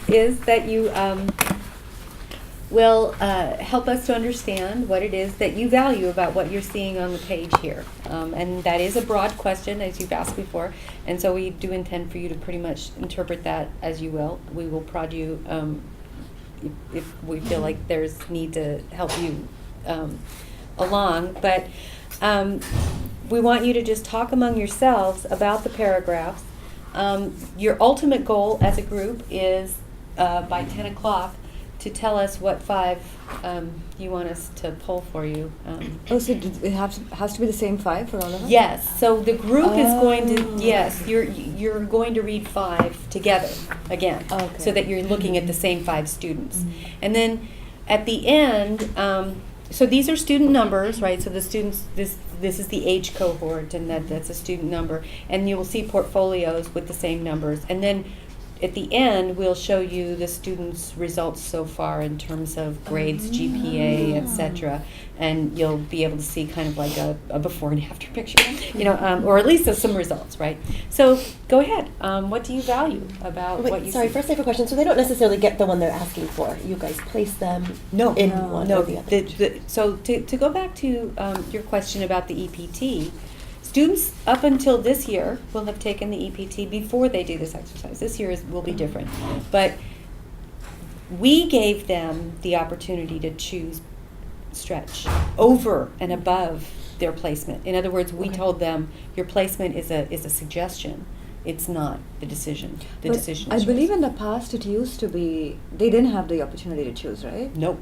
is that you will help us to understand what it is that you value about what you're seeing on the page here. And that is a broad question, as you've asked before, and so we do intend for you to pretty much interpret that as you will. We will prod you if we feel like there's need to help you along, but we want you to just talk among yourselves about the paragraphs. Your ultimate goal as a group is by 10 o'clock to tell us what 5 you want us to pull for you. So it has to be the same 5 for all of us? Yes. So the group is going to, yes, you're going to read 5 together again, so that you're looking at the same 5 students. Mm-hmm. And then at the end, so these are student numbers, right? So the students, this is the age cohort, and that's a student number. And you will see portfolios with the same numbers. And then at the end, we'll show you the students' results so far in terms of grades, GPA, etc. And you'll be able to see kind of like a before and after picture, or at least some results, right? So go ahead. What do you value about what you Sorry, see? first I have a question. So they don't necessarily get the one they're asking for. You guys place them in one or the other. So to go back to your question about the EPT, students up until this year will have taken the EPT before they do this exercise. This year will be different. But we gave them the opportunity to choose stretch over and above their placement. In other words, we told them your placement is a suggestion. It's not the decision. The decision is I believe yours. in the past it used to be, they didn't have the opportunity to choose, right? Nope.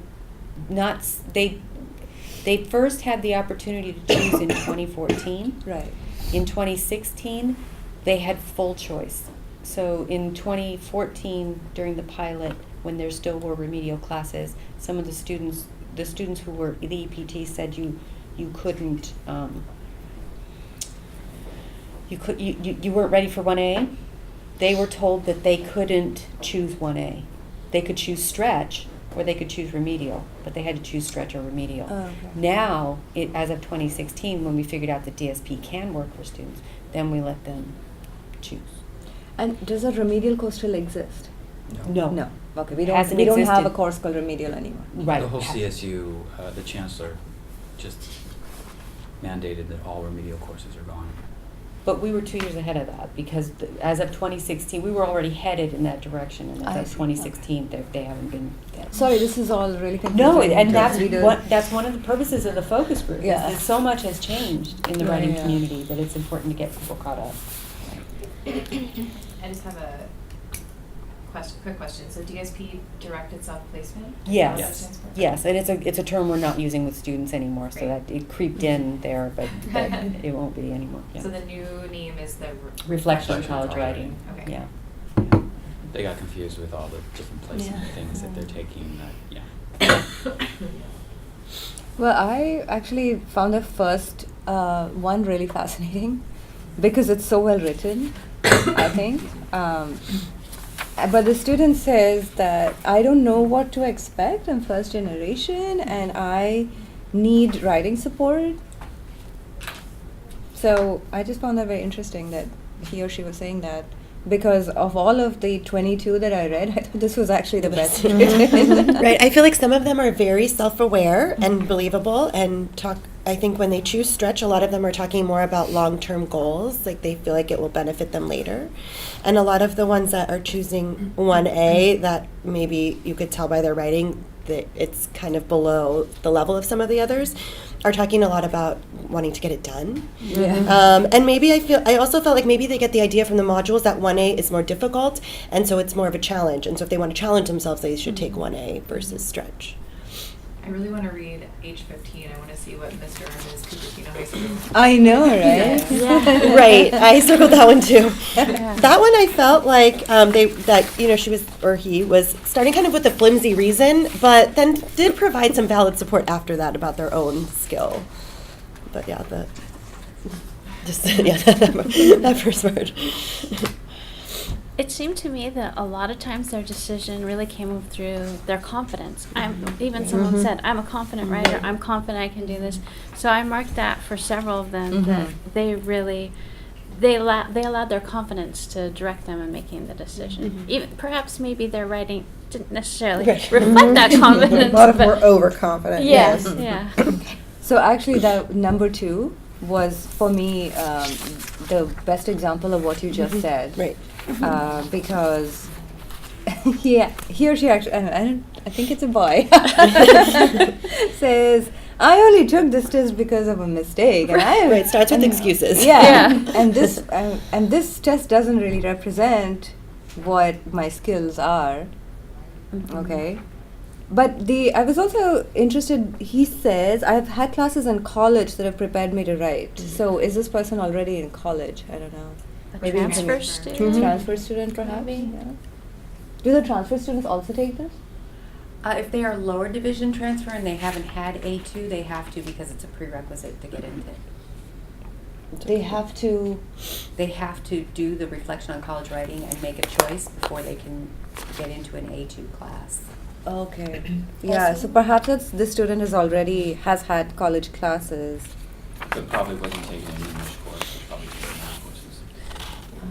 They first had the opportunity to choose in 2014. Right. In 2016, they had full choice. So in 2014, during the pilot, when there still were remedial classes, some of the students who were the EPT said you couldn't, you weren't ready for 1A. They were told that they couldn't choose 1A. They could choose stretch, or they could choose remedial, but they had to choose stretch or remedial. Oh, okay. Now, as of 2016, when we figured out that DSP can work for students, then we let them choose. And does a remedial course still exist? No. No. Okay, we Hasn't don't have a existed. course called remedial anymore. Right. The whole CSU, the chancellor just mandated that all remedial courses are gone. But we were 2 years ahead of that, because as of 2016, we were already headed in that direction, and I as of see. 2016, they haven't been. Sorry, this is all really confusing. No, and to that's one of the purposes of the focus group. Yeah. Is that so much has changed in the Yeah, writing yeah. community that it's important to get people caught up. I just have a quick question. So DSP, directed self-placement? Yes. Yes. Yes, and it's a term we're not using with students anymore, so Great. that it creeped in there, but it won't be anymore. Yeah. So the new name is the Reflection on Reflection college on writing. Okay. Yeah. They got confused with all the different placement Yeah. things that they're taking. Yeah. Well, I actually found the first one really fascinating because it's so well written, I think. But the student says that I don't know what to expect. I'm first generation and I need writing support. So I just found that very interesting that he or she was saying that, because of all of the 22 that I read, I thought this was actually the best written. Right. I feel like some of them are very self-aware and believable and talk. I think when they choose stretch, a lot of them are talking more about long-term goals, like they feel like it will benefit them later. And a lot of the ones that are choosing 1A, that maybe you could tell by their writing that it's kind of below the level of some of the others, are talking a lot about wanting to get it done. Yeah. And maybe I also felt like maybe they get the idea from the modules that 1A is more difficult, and so it's more of a challenge. And so if they want to challenge themselves, they should take 1A versus stretch. I really want to read H15. I want to see what Mr. and Ms. Cupertino High School. I know, right? Yeah. Right, I circled that one too. That one I felt like he was starting kind of with a flimsy reason, but then did provide some valid support after that about their own skill. But yeah, that first word. It seemed to me that a lot of times their decision really came through their confidence. Someone said, I'm a confident writer, I'm confident I can do this. So I marked that for several of them, that they really they allowed their confidence to direct them in making the decision. Even perhaps maybe their writing didn't necessarily Right. reflect that confidence. A lot of but more overconfident. Yes, Yes. yeah. So actually, that number 2 was for me the best example of what you just said. Right. Because he or she actually, I think it's a boy, says, I only took this test because of a mistake. And I Right, starts with excuses. Yeah, Yeah. and this test doesn't really represent what my skills are. Okay. But I was also interested, he says, I've had classes in college that have prepared me to write. So is this person already in college? I don't know. A Maybe you can- transfer student. Transfer student, perhaps? Maybe. Yeah. Do the transfer students also take this? If they are lower division transfer and they haven't had A2, they have to because it's a prerequisite to get into. They have to. They have to do the reflection on college writing and make a choice before they can get into an A2 class. Okay. Yeah, so perhaps this student has had college classes. But probably wasn't taking an English course, but probably taking math courses.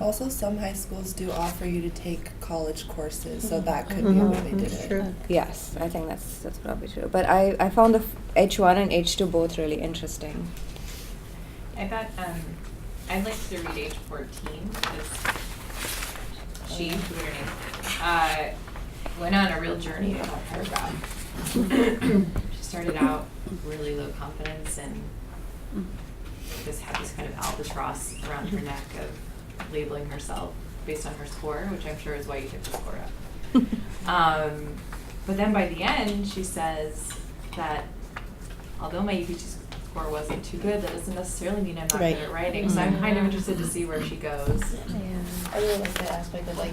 Also, some high schools do offer you to take college courses, so that could be why they did it. True. Yes, I think that's probably true. But I found the H1 and H2 both really interesting. I thought, I'd like to read age 14, because she, what's her name, went on a real journey in that paragraph. She started out really low confidence and just had this kind of albatross around her neck of labeling herself based on her score, which I'm sure is why you took the score up. But then by the end, she says that although my UPT score wasn't too good, that doesn't necessarily mean I'm not Right. good at writing. So I'm kind of interested to see where she goes. I really like that aspect of like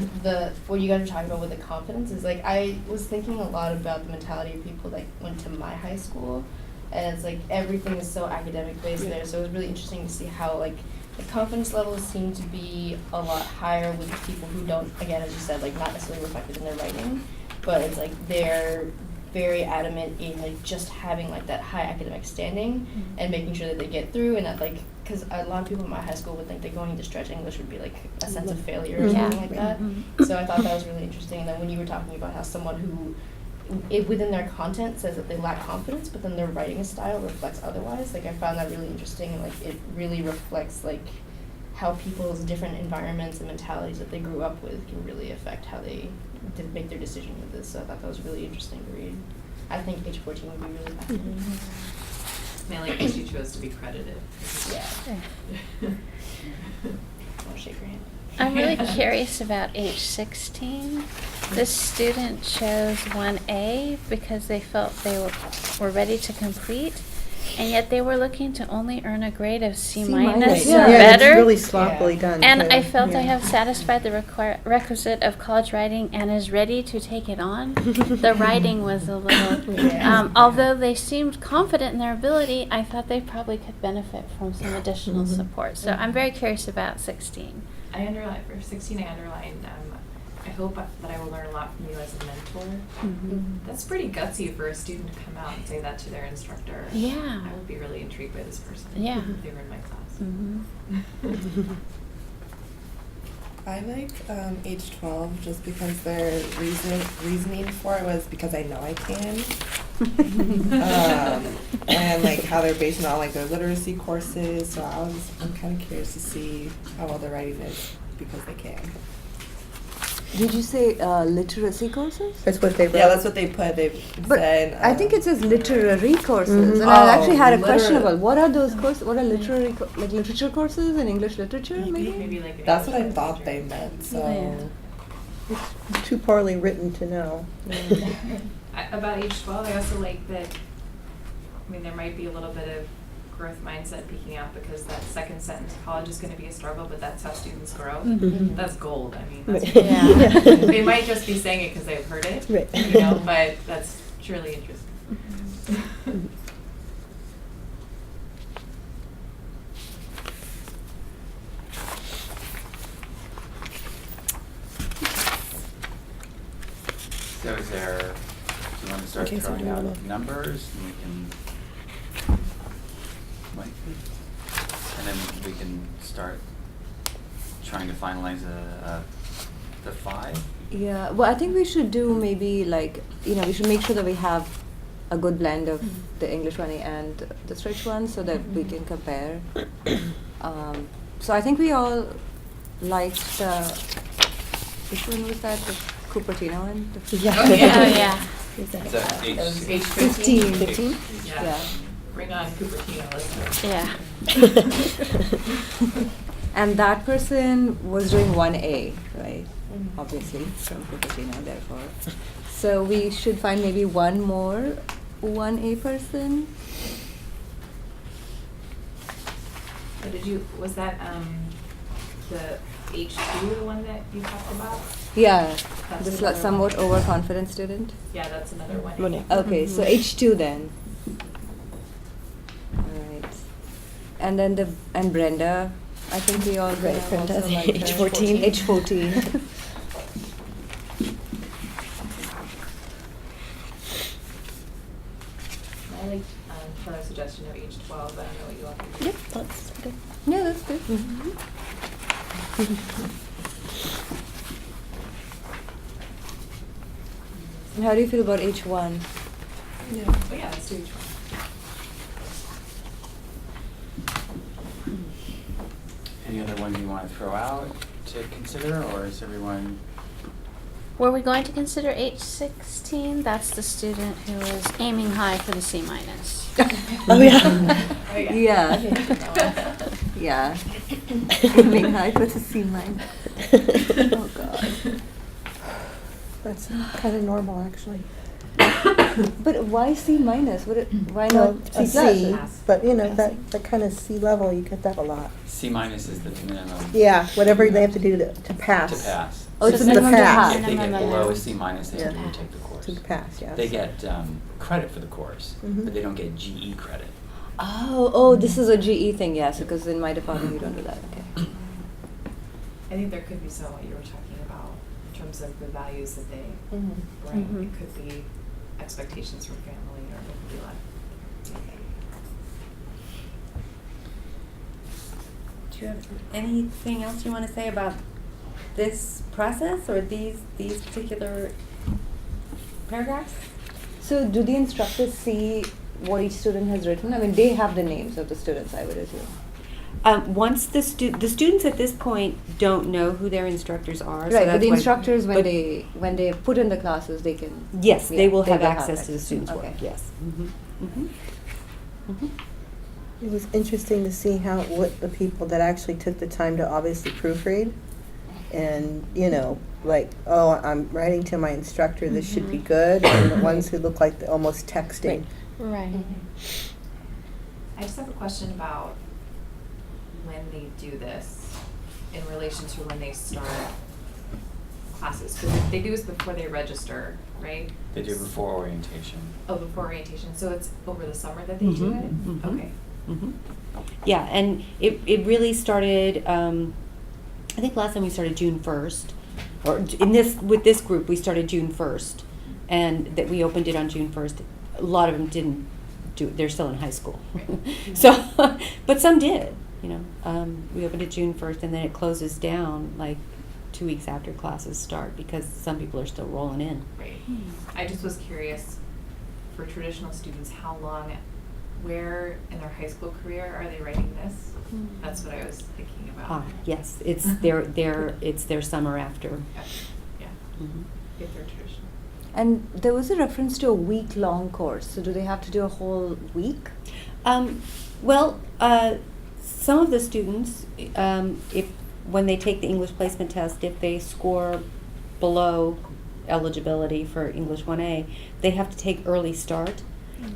what you guys were talking about with the confidence is like I was thinking a lot about the mentality of people that went to my high school, and it's like everything is so academic based there. So it was really interesting to see how like the confidence levels seem to be a lot higher with people who don't, again, as you said, like not necessarily reflected in their writing, but it's like they're very adamant in like just having like that high academic standing and making sure that they get through, and that like because a lot of people in my high school would think that going into stretch English would be like a sense of failure or something like that. So I thought that was really interesting. And then when you were talking about how someone who within their content says that they lack confidence, but then their writing style reflects otherwise, like I found that really interesting, and like it really reflects like how people's different environments and mentalities that they grew up with can really affect how they make their decision with this. So I thought that was really interesting to read. I think age 14 would be really fascinating. Mainly because she chose to be credited. Yeah. I'll shake your hand. I'm really curious about age 16. This student chose 1A because they felt they were ready to complete, and yet they were looking to only earn a grade of C minus or Yeah, better. it's really sloppily done. And too. I felt I Yeah. have satisfied the requisite of college writing and is ready to take it on. The writing was a little, although they seemed confident in their ability, I thought they probably could benefit from some additional support. So I'm very curious about 16. I underline, for 16 I underlined, I hope that I will learn a lot from you as a mentor. That's pretty gutsy for a student to come out and say that to their instructor. Yeah. I would be really intrigued by this person. Yeah. If they were in my class. I like age 12 just because their reasoning for it was because I know I can. And like how they're based on like their literacy courses. So I'm kind of curious to see how well their writing is because they can. Did you say literacy courses? That's what they wrote. Yeah, that's what they put. They But said. I think it says literary courses, Mhm. and I actually had a liter- question about what are those courses? What are literary like literature courses in English literature? Maybe. Maybe like an That's what I English thought literature. they meant. So. Yeah. It's too poorly written to know. About age 12, I also like that, I mean, there might be a little bit of growth mindset peeking out because that second sentence, college is going to be a struggle, but that's how students grow. That's gold. I mean, that's Yeah. they might just be saying it because they've heard it, Right. you know, but that's surely interesting. So is there, do you want to start Okay, so throwing do you out wanna- numbers and we can, and then we can start trying to finalize the 5? Yeah, well, I think we should do maybe like, we should make sure that we have a good blend of the English 1A and the stretch one so that we can compare. So I think we all liked which one was that? The Cupertino one? Yeah. Oh, yeah. Is that age That was age 15. 15. 15? Yeah. Bring on Cupertino listeners. Yeah. And that person was doing 1A, right? Obviously, from Cupertino, therefore. So we should find maybe one more 1A person. Was that the H2, the one that you talked about? Yeah, That's this another somewhat one. overconfident student. Yeah, that's another one. 1A. Okay, so H2 then. Alright. And then and Brenda, I think we all Right, Brenda, also like her. H14. H14. I like her suggestion of age 12. I don't know what you all think. Yep, that's good. Yeah, that's good. And how do you feel about H1? Yeah. But yeah, let's do age 1. Any other ones you want to throw out to consider, or is everyone? Were we going to consider H16? That's the student who was aiming high for the C minus. Oh, yeah. Oh, Yeah. Yeah. Aiming high for the C minus. Oh God. That's kind of normal, actually. But why C minus? Why Well, not a C plus? C, but that kind of C level, you get that a lot. C minus is the minimum. Yeah, whatever they have to do to pass. To pass. Oh, it's This a is the minimum to pass. have. If they get Minimum. below a C minus, they Yeah. don't take the course. To pass, yes. They get credit for the course, Mhm. but they don't get GE credit. Oh, this is a GE thing, yes, because in my department we don't do that. Okay. I think there could be some what you were talking about in terms of the values that they bring. Mhm. It could be expectations from family, or it could be like. Do you have anything else you want to say about this process or these particular paragraphs? So do the instructors see what each student has written? I mean, they have the names of the students, I would assume. Once the students at this point don't know who their instructors are. so Right, but that's the why- instructors, when but- they put in the classes, they can. Yes, yeah, they will have access to the access. students' Okay. work, yes. It was interesting to see what the people that actually took the time to obviously proofread and, like, oh, I'm writing to my instructor, this should be good, and the ones who look like they're almost texting. Right. I just have a question about when they do this in relation to when they start classes. Because they do this before they register, right? They do before orientation. Oh, before orientation. So it's over the summer that they do Mhm, it? mhm. Okay. Yeah, and it really started, I think last time we started June 1st, or with this group, we started June 1st, and that we opened it on June 1st. A lot of them didn't do it, they're still in high school. So, but some did, we opened it June 1st, and then it closes down like 2 weeks after classes start, because some people are still rolling in. Right. I just was curious, for traditional students, where in their high school career are they writing this? That's what I was thinking about. Yes, it's their summer after. Yeah, Mhm. if they're traditional. And there was a reference to a week-long course, so do they have to do a whole week? Well, some of the students, when they take the English placement test, if they score below eligibility for English 1A, they have to take early start.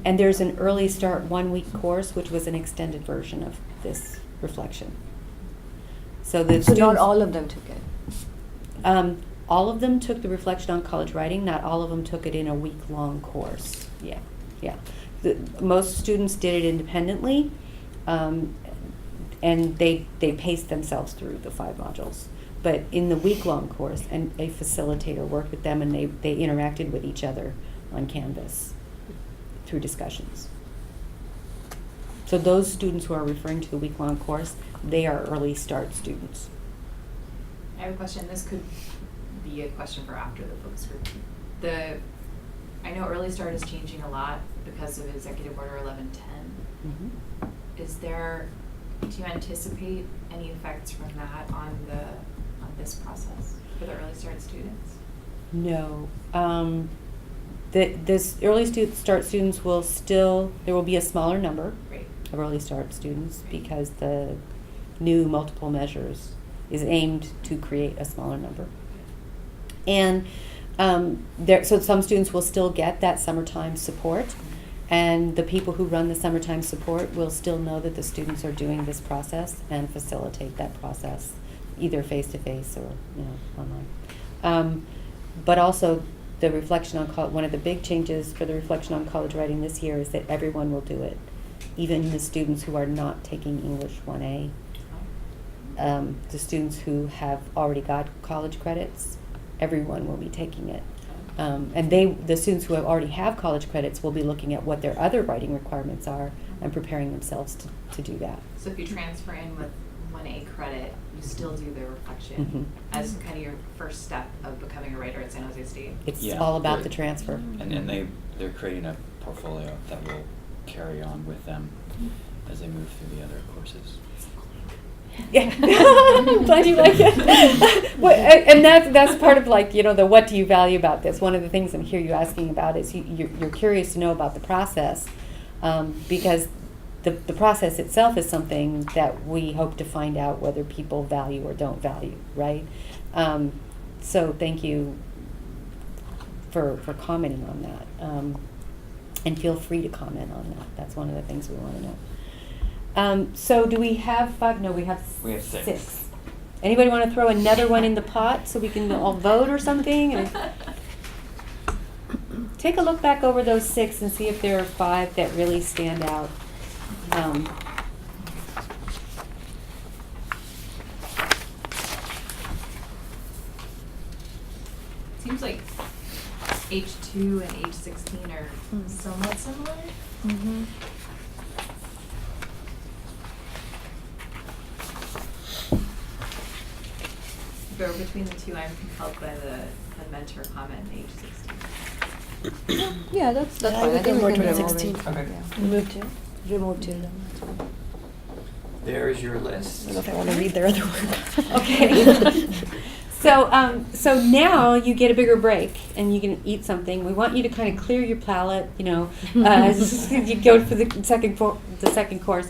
And there's an early start 1 week course, which was an extended version of this reflection. So the So not students- all of them took it? all of them took the reflection on college writing. Not all of them took it in a week-long course. Yeah. Most students did it independently, and they paced themselves through the 5 modules. But in the week-long course, and a facilitator worked with them, and they interacted with each other on Canvas through discussions. So those students who are referring to the week-long course, they are early start students. I have a question. This could be a question for after the focus group. I know Early Start is changing a lot because of Executive Order 1110. Do you anticipate any effects from that on this process for the Early Start students? No. This early start students will still, there will be a smaller number Right. of early start students because the new multiple measures is aimed to create a smaller number. And so some students will still get that summertime support, and the people who run the summertime support will still know that the students are doing this process and facilitate that process, either face-to-face or online. But also, the reflection on one of the big changes for the reflection on college writing this year is that everyone will do it, even the students who are not taking English 1A. The students who have already got college credits, everyone will be taking it. And the students who already have college credits will be looking at what their other writing requirements are and preparing themselves to do that. So if you transfer in with 1A credit, you still do the reflection as kind of your first step of becoming a writer at San Jose State? It's Yeah, all about good. the transfer. And they're creating a portfolio that will carry on with them as they move through the other courses. Yeah, I'm glad you like it. And that's part of the what do you value about this? One of the things I hear you asking about is you're curious to know about the process, because the process itself is something that we hope to find out whether people value or don't value, right? So thank you for commenting on that, and feel free to comment on that. That's one of the things we want to know. So do we have 5? No, we have 6. Anybody want to throw another one in the pot so we can all vote or something? And take a look back over those 6 and see if there are 5 that really stand out. Seems like H2 and H16 are somewhat similar. Mm-hmm. But between the two, I'm compelled by the mentor comment in H16. Yeah, that's Yeah, I fine. would I think go we more can towards remove 16. it. Okay. Yeah. Remove two. There's your I list. don't know if I want to read their other work. Okay. So now you get a bigger break and you can eat something. We want you to kind of clear your palate, as you go for the second course.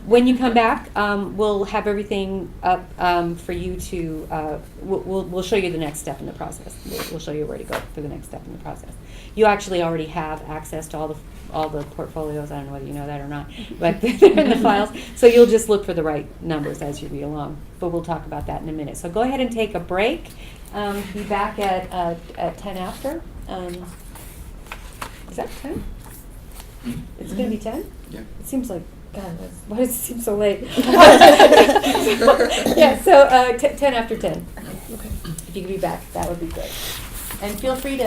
When you come back, we'll have everything up for you to. We'll show you the next step in the process. We'll show you where to go for the next step in the process. You actually already have access to all the portfolios. I don't know whether you know that or not, but they're in the files. So you'll just look for the right numbers as you read along. But we'll talk about that in a minute. So go ahead and take a break. Be back at 10 after. Is that 10? It's going to be 10? Yeah. It seems like, God, why does it seem so late? Yeah, so 10 after 10. Okay. If you could be back, that would be great. And feel free to